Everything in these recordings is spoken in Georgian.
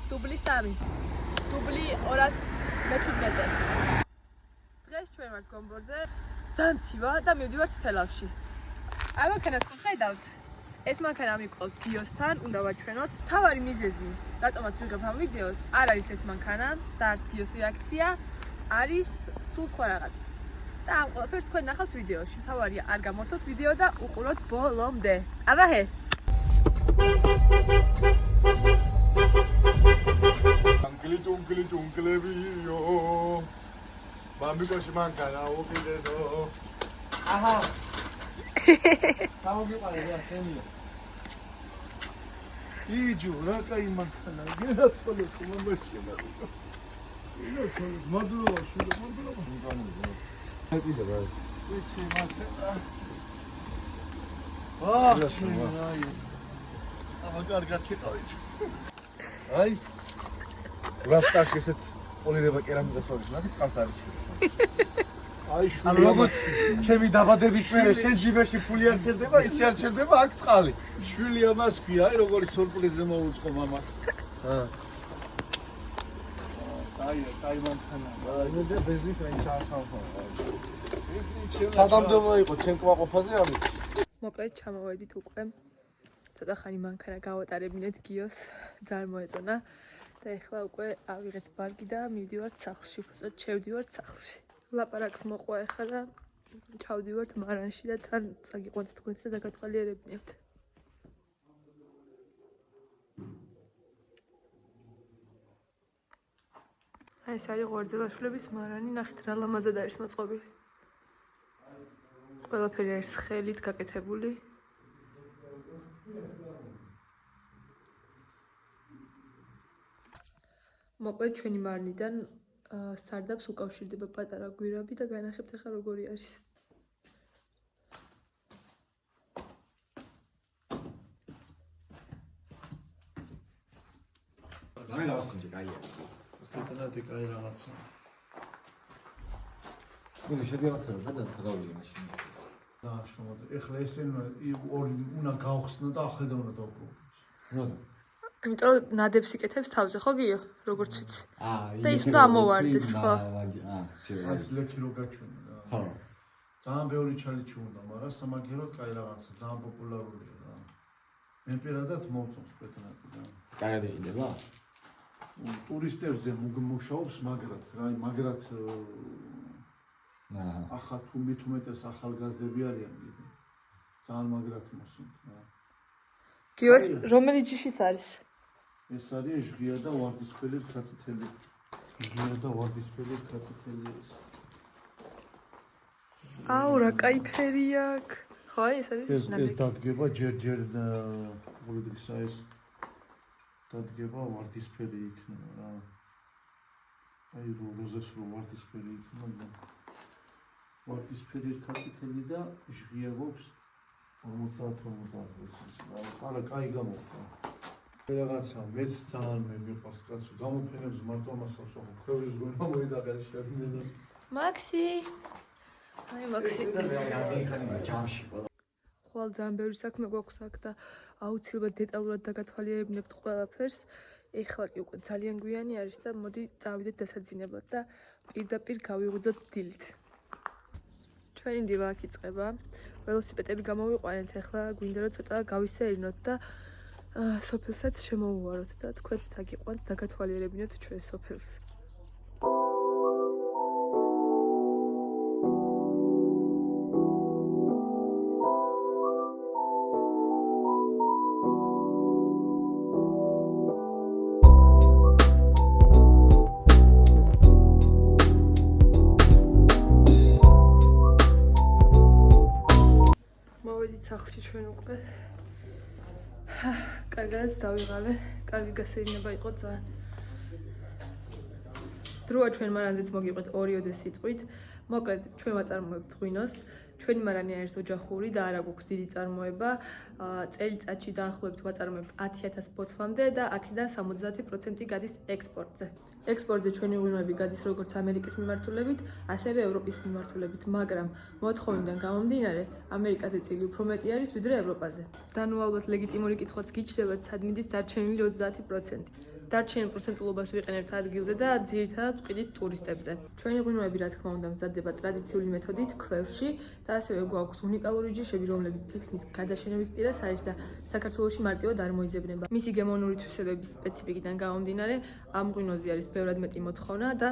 დუბლი 3. დუბლი 217. დღეს ჩვენ ვართ გომბორზე. ძალიან ცივა და მივდივართ თელავში. აი მანქანას ხო ხედავთ? ეს მანქანა მიყავს გიოსთან, უნდა ვაჩვენოთ. თავარი მიზეზი, რატომაც ვიღებ ამ ვიდეოს, არ არის ეს მანქანა და არც გიოს რეაქცია, არის სულ სხვა რაღაც. და ამ ყველაფერს თქვენ ნახავთ ვიდეოში. თავარია არ გამორთოთ ვიდეო და უყუროთ ბოლომდე. აბაჰე. Tunkelebio. Mami koshi mankana okideno. Aha. Kamu qale ya seniyo. Iju raka imankana. Gena solo kumamashina. Ino solo madulo shulo madulo. Hadi de bay. Echi masena. Ah, ay. Ama qargat qitavit. Ay. Raftash ესეთ პოლირება კერამიკას ვაგის ნახე წყალს არის. აი შვილი. ანუ როგორც ჩემი დაბადების მერე შენ ჯიბეში ფული არ ჩერდება, ისე არ ჩერდება აქ წყალი. შვილი ამას ქვია, აი როგორი სურპრიზი მოუწყო მამას. აი მანქანა. აი მე ბენზინს მე ჩაასხამხო. სადამდე მოიყო ჩემ კმაყოფაზე ამით. მოკლედ ჩამოვედით უკვე. ცოტა ხანი მანქანა გავატარებინეთ გიოს, ძალიან მოეწონა. და ეხლა უკვე ავიღეთ ბარგი და მივდივართ სახლში, უბრალოდ შევდივართ სახლში. ლაპარაკს მოყვა ეხლა და ჩავდივართ მარანში და თან წაგიყვანთ თქვენს და დაგათვალიერებინებთ. აი ეს არის ღვიძლაშვილების მარანი, ნახეთ რა ლამაზად არის მოწყობილი. ყველაფერი არის ხელით გაკეთებული. მოკლედ ჩვენი მარნიდან სარდაფს უკავშირდება პატარა გვირაბი და განახებთ ახლა როგორი არის. მე დავსინჯე კაია. სტატანატი კაი რაღაცა. მე შედიახსნა რა გადაგავლია მაშინ. და შრომად. ეხლა ესენ ორი უნდა გავხსნა და ახედა უნდა დავყო. რა იმიტომ ნადებს იკეთებს თავზე, ხო გიო? როგორც ვიცი. და ის უნდა ამოვარდეს, ხო? ეს ლექი რო გაჩვენა რა. ხო. ძალიან ბევრი ჩალიჩი უნდა, მაგრამ სამაგეროდ კაი რაღაცა, ძალიან პოპულარულია რა. მე პირადად მოვწონს პეტრატი რა. კარგად იყიდება? ტურისტებზე მუშაობს მაგრად, რა, მაგრად ახლა თუ მithumetes ახალგაზრდები არიან კიდე. ძალიან მაგრად მოსუნთ რა. გიოს რომელი ჯიშის არის? ეს არის ჟღია და ვარდისფერი რქაწითელი. ჟღია და ვარდისფერი რქაწითელი არის. აუ, რა კაი ფერი აქვს. ხო, ეს არის ეს დადგება ჯერ პოლიტიკისა ეს დადგება ვარდისფერი იქნება რა. აი როზეს რო ვარდისფერი იქნება. ვარდისფერი რქაწითელი და ჟღია გვაქვს 50-50. არა, კაი გამოხდა. რაღაცა მეც ძალიან მიყვარს კაცო. გამოფენებს მარტო ამასავს ხო. ქვევრს გონა მოიდაღარ შეგვინა. მაქსი. აი მაქსი. ხვალ ძალიან ბევრი საქმე გვაქვს აქ და აუცილებლად დეტალურად დაგათვალიერებინებთ ყველაფერს. ეხლა კი უკვე ძალიან გვიანი არის და მოდი წავიდეთ დასაძინებლად და პირდაპირ გავიღვიძოთ დილით. ჩვენი დილა აქ იწყება. ველოსიპედები გამოვიყვანეთ, ახლა გვინდა რომ ცოტა გავისეირნოთ და სოფელსაც შემოვუვაროთ და თქვენც დაგიყვანთ დაგათვალიერებინოთ ჩვენ სოფელს. მოვედით სახლში ჩვენ უკვე. კარგადაც დავიღალე, კარგი გასეირნება იყო ძალიან. დროა ჩვენ მარანზეც მოგიყვეთ 2 სიტყვით. მოკლედ, ჩვენ ვაწარმოებთ ღვინოს. ჩვენი მარანი არის ოჯახური და არა გვაქვს დიდი წარმოება. წელიწადში დაახლოებით ვაწარმოებთ 10,000 ბოთლამდე და აქედან 70% გადის ექსპორტზე. ექსპორტზე ჩვენი ღვინოები გადის როგორც ამერიკის მიმართულებით, ასევე ევროპის მიმართულებით, მაგრამ მოთხოვნიდან გამომდინარე, ამერიკაზე წილი უფრო მეტი არის ვიდრე ევროპაზე. და ნუ ალბათ ლეგიტიმური კითხვაც გიჩნდებათ, სად მიდის დარჩენილი 30%. დარჩენილ პროცენტულობას ვიყენებთ ადგილზე და ძირითადად ვყიდით ტურისტებზე. ჩვენი ღვინოები, რა თქმა უნდა, მზადდება ტრადიციული მეთოდით, ქვევრში და ასევე გვაქვს უნიკალური ჯიშები, რომლებიც თითქმის გადაშენების პირას არის და საქართველოში მარტივად არ მოიძებნება. მისი გემონური თვისებების სპეციფიკიდან გამომდინარე, ამ ღვინოზე არის ბევრად მეტი მოთხოვნა და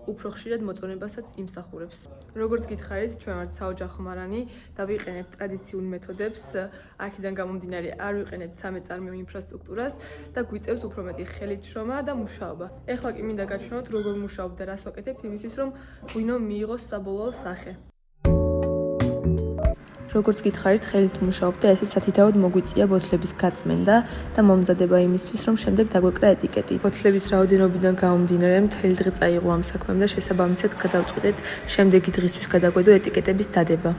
უფრო ხშირად მოწონებასაც იმსახურებს. როგორც გითხარით, ჩვენ ვართ საოჯახო მარანი და ვიყენებთ ტრადიციულ მეთოდებს, აქედან გამომდინარე არ ვიყენებთ სამეწარმეო ინფრასტრუქტურას და გვიწევს უფრო მეტი ხელით შრომა და მუშაობა. ეხლა კი მინდა გაჩვენოთ, როგორ მუშაობ და რას ვაკეთებთ იმისთვის, რომ ღვინო მიიღოს საბოლოო სახე. როგორც გითხარით, ხელით მუშაობ და ესე სათითაოდ მოგვიწია ბოთლების გაწმენდა და მომზადება იმისთვის, რომ შემდეგ დაგვეკრა ეტიკეტი. ბოთლების რაოდენობიდან გამომდინარე, მთელი დღე წაიღო ამ საქმემ და შესაბამისად გადავწყვიტეთ შემდეგი დღისთვის გადაგვედო ეტიკეტების დადება.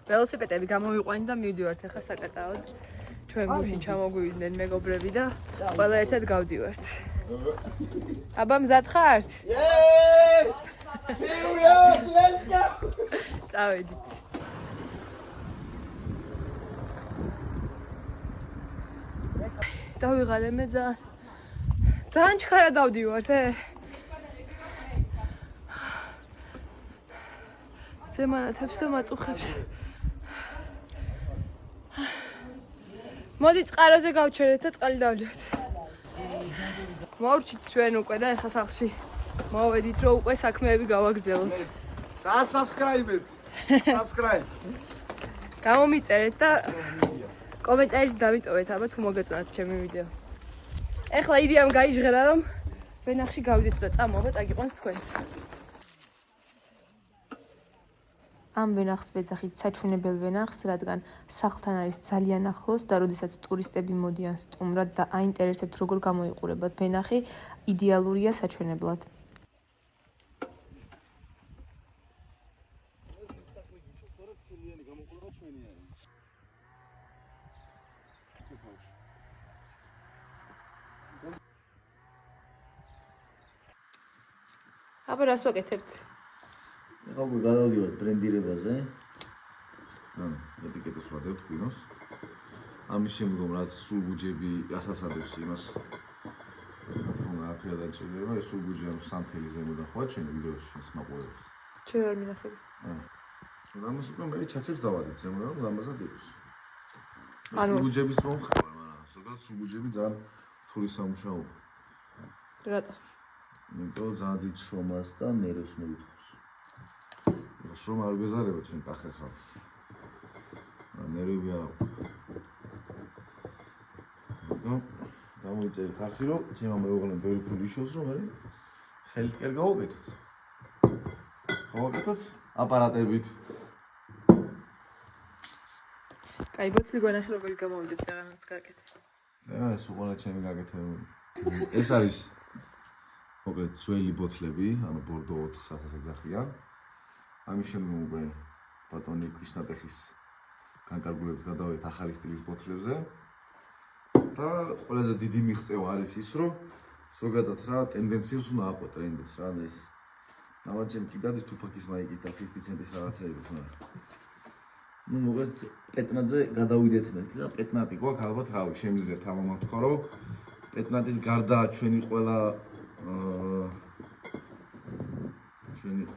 ველოსიპედები გამოვიყვანით და მივდივართ ახლა საკატაოდ. ჩვენ გუშინ ჩამოგვივიდნენ მეგობრები და ყველა ერთად გავდივართ. აბა მზად ხართ? Yes! Here we are, let's go! წავედით. დავიღალე მე ძალიან ჩქარა დავდივართ, ზემანათებს და მაწუხებს. მოდი წყაროზე გავჩერეთ და წყალი დავლიოთ. მოვრჩით ჩვენ უკვე და ეხა სახლში მოვედით, რომ უკვე საქმეები გავაგრძელოთ. Subscribe-ით. Subscribe. გამომიწერეთ და კომენტარიც დავიტოვეთ, აბა თუ მოგეწონათ ჩემი ვიდეო. ეხლა იდეამ გაიჟღერა, რომ ვენახში გავიდეთ და წამოვა წაგიყვანთ თქვენს. ამ ვენახს ვეძახით საჩვენებელ ვენახს, რადგან სახლთან არის ძალიან ახლოს და როდესაც ტურისტები მოდიან სტუმრად და აინტერესებთ როგორ გამოიყურებათ ვენახი, იდეალურია საჩვენებლად. აბა რას ვაკეთებთ? ეხლა გადავდივართ ბრენდირებაზე. ეტიკეტებს ვადევთ ღვინოს. ამის შემდგომ რაც სულბუჯები ასასადებს იმას. რა აფრია დაჭირდება, ეს სულბუჯი ამ სანთელი ზემოდან ხო აჩვენე ვიდეოში შენს მაყურებელს. ჩვენ არ მინახები. ამას უკვე მე ჩაჩებს დავადებ ზემოდან, რომ ამასად იყოს. ანუ სულბუჯების მომხმარე, მაგრამ ზოგადად სულბუჯები ძალიან რთული სამუშაოა. რატო? იმიტომ ძალიან დიდ შრომას და ნერვს მოითხოვს. შრომა არ გვეზარება ჩვენ კახე ხალხს. ნერვები არ. გამოიწერეთ არხი, რომ ჩემმა მეუღლემ ბევრი ფული იშოვს, რომ მე ხელით კი არ გავაკეთოთ. გავაკეთოთ აპარატებით. კაი, ბოთლი გვანახი როგორი გამოვიდა წეღანაც გააკეთე. ეს უყურა ჩემი გაკეთებული. ეს არის მოკლედ ძველი ბოთლები, ანუ ბორდო 400-ს ეძახიან. ამის შემდგომ უკვე ბატონი ქვისნატეხის განკარგულებს გადავედით ახალი სტილის ბოთლებზე. და ყველაზე დიდი მიღწევა არის ის, რომ ზოგადად რა ტენდენციებს უნდა აყო ტრენდებს რა ეს. ნავაჩემ კიდადის თუფაქის მაიკით და 50 ცენტის რაღაცეები ხნა. ნუ მოგეთ პეტნატზე გადავიდეთ მე და პეტნატი გვაქვს ალბათ რავი შემიძლია თამამავთქვა რომ პეტნატის გარდა ჩვენი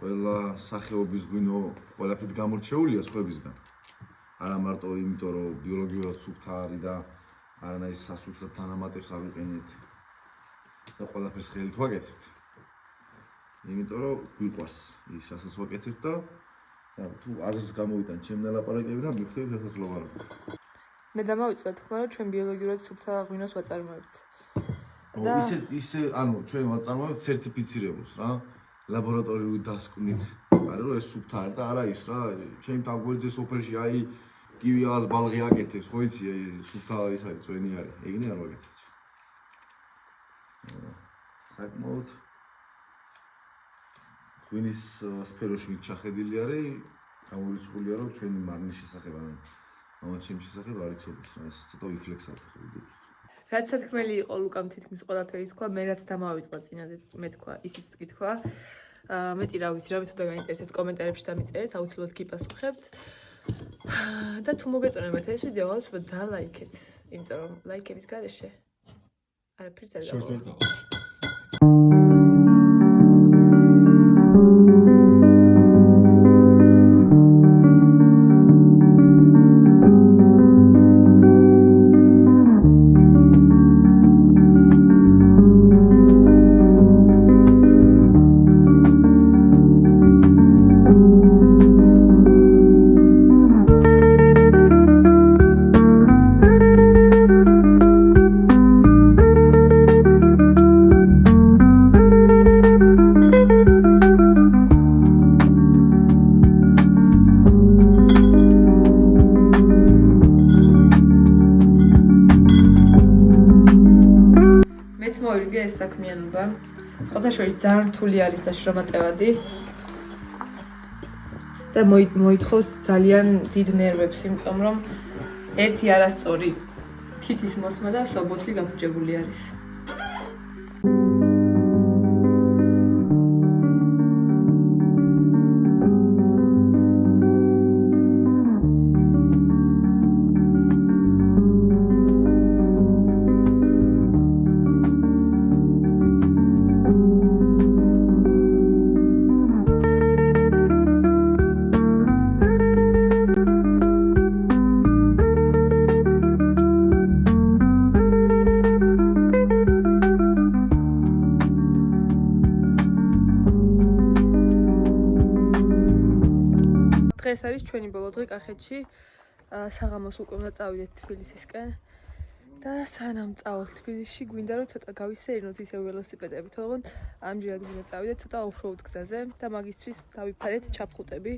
ყველა სახეობის ღვინო ყველაფრით გამორჩეულია სხვებისგან. არა მარტო იმიტომ რომ ბიოლოგიურად სუფთა არის და არანაირ სასუქად თანამატებს ავიყენეთ და ყველაფერს ხელით ვაკეთებთ. იმიტომ რომ გვიყვარს ის რასაც ვაკეთებთ და თუ აზრს გამოვიტან ჩემი ლაპარაკები და მივხვდებით რასაც ვლაპარაკობ. მე დამავიწყდა თქმა, რომ ჩვენ ბიოლოგიურად სუფთა ღვინოს ვაწარმოებთ. და ისე ანუ ჩვენ ვაწარმოებთ სერტიფიცირებულს რა, ლაბორატორიული დასკვნით. არა რომ ეს სუფთა არის და არა ის რა, ჩემი თაგვერდზე სოფელში აი კივიას ბალღი აკეთებს, ხო იცი, აი სუფთა ის არის, წვენი არის. ეგნე არ ვაკეთებ. საკმაოდ ღვინის სფეროში ჩახედილი არის, გამორიცხულია რომ ჩვენი მარნის შესახებ, ანუ მამაჩემის შესახებ არ იცოდეს რა, ეს ცოტა ვიფლექსავთ ხო ვიდეოში. რაც სათქმელი იყო ლუკამ თითქმის ყველაფერი თქვა, მე რაც დამავიწყდა წინადად მე თქვა, ისიც კი თქვა. მეტი რა ვიცი, რა თუ გაინტერესებთ კომენტარებში დამიწერეთ, აუცილებლად გიპასუხებთ. და თუ მოგეწონებათ ეს ვიდეო, აუცილებლად დალაიქეთ, იმიტომ რომ ლაიქების გარეშე არაფერს არ გავა. ეს საქმიანობა. Ხოთაშორის ძალიან რთული არის და შრომატევადი. და მოითხოვს ძალიან დიდ ნერვებს, იმიტომ რომ ერთი არასწორი თითის მოსმა და სობოთი გაფუჭებული არის. დღეს არის ჩვენი ბოლო დღე კახეთში. საღამოს უკვე უნდა წავიდეთ თბილისისკენ. და სანამ წავალთ თბილისში, გვინდა რომ ცოტა გავისერინოთ ისე ველოსიპედებით, თორემ ამჯერად გვინდა წავიდეთ ცოტა ოფროუდ გზაზე და მაგისთვის დავიფარეთ ჩაფხუტები,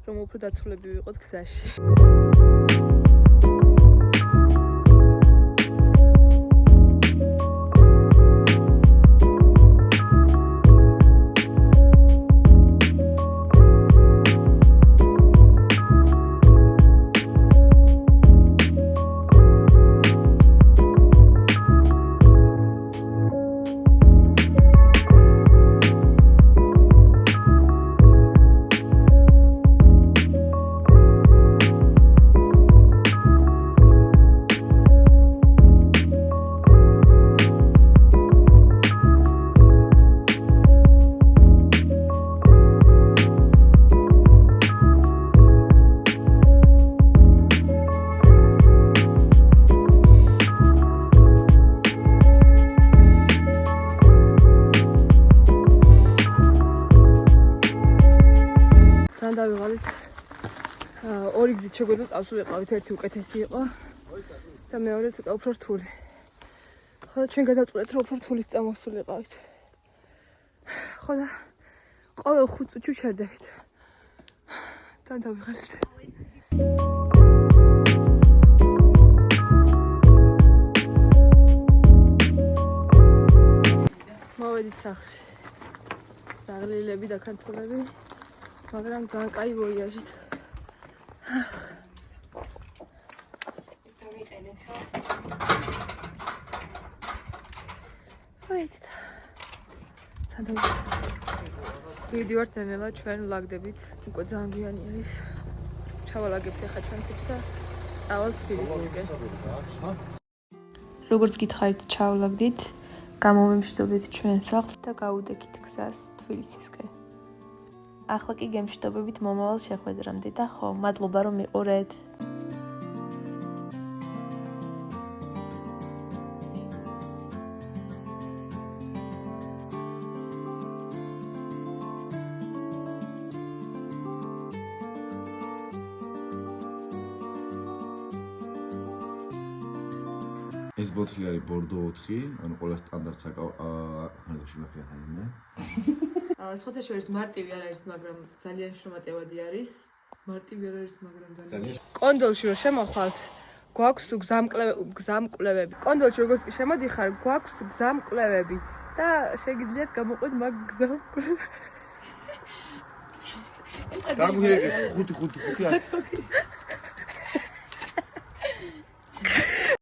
რომ უფრო დაცულები ვიყოთ გზაში. დავიღალით ორი გზით შეგვეძლო წავსულიყავით, ერთი უკეთესი იყო და მეორე ცოტა უფრო რთული. ხო და ჩვენ გადავწყვეტეთ რომ უფრო რთულის წამოსულიყავით. ხო და ყოველ 5 წუთში ჩერდებით. თან დავიღალით. მოვედით სახლში. დაღლილები და კანცელები. მაგრამ ძალიან კაი ვოიაჟით. ეს დავიყენეთ რა. ვაიდეთ. სანდავით. მივიდივართ ნენელა ჩვენ ვლაგდებით. უკვე ძალიან გვიანი არის. ჩავალაგებთ ახლა ჩანთებს და წავალთ თბილისისკენ. როგორც გითხარით, ჩავალაგდით, გამომემშვიდობეთ ჩვენ სახლს და გავუდექით გზას თბილისისკენ. ახლა კი გემშვიდობებით მომავალ შეხვედრამდე და ხო, მადლობა რომ მიყურეთ. ეს ბოთლი არის ბორდო 4, ანუ ყველა სტანდარტ შუნახია ხაიმე. სხვათა შორის მარტივი არ არის, მაგრამ ძალიან შრომატევადი არის. მარტივი არ არის, მაგრამ ძალიან. კონდოლში რომ შემოხვალთ, გვაქვს გზამკვლევები. კონდოლში როგორც კი შემოდიხარ, გვაქვს გზამკვლევები და შეგიძლიათ გამოყვეთ მაგ გზამკვლევებში. გამიგეთ 5-5-5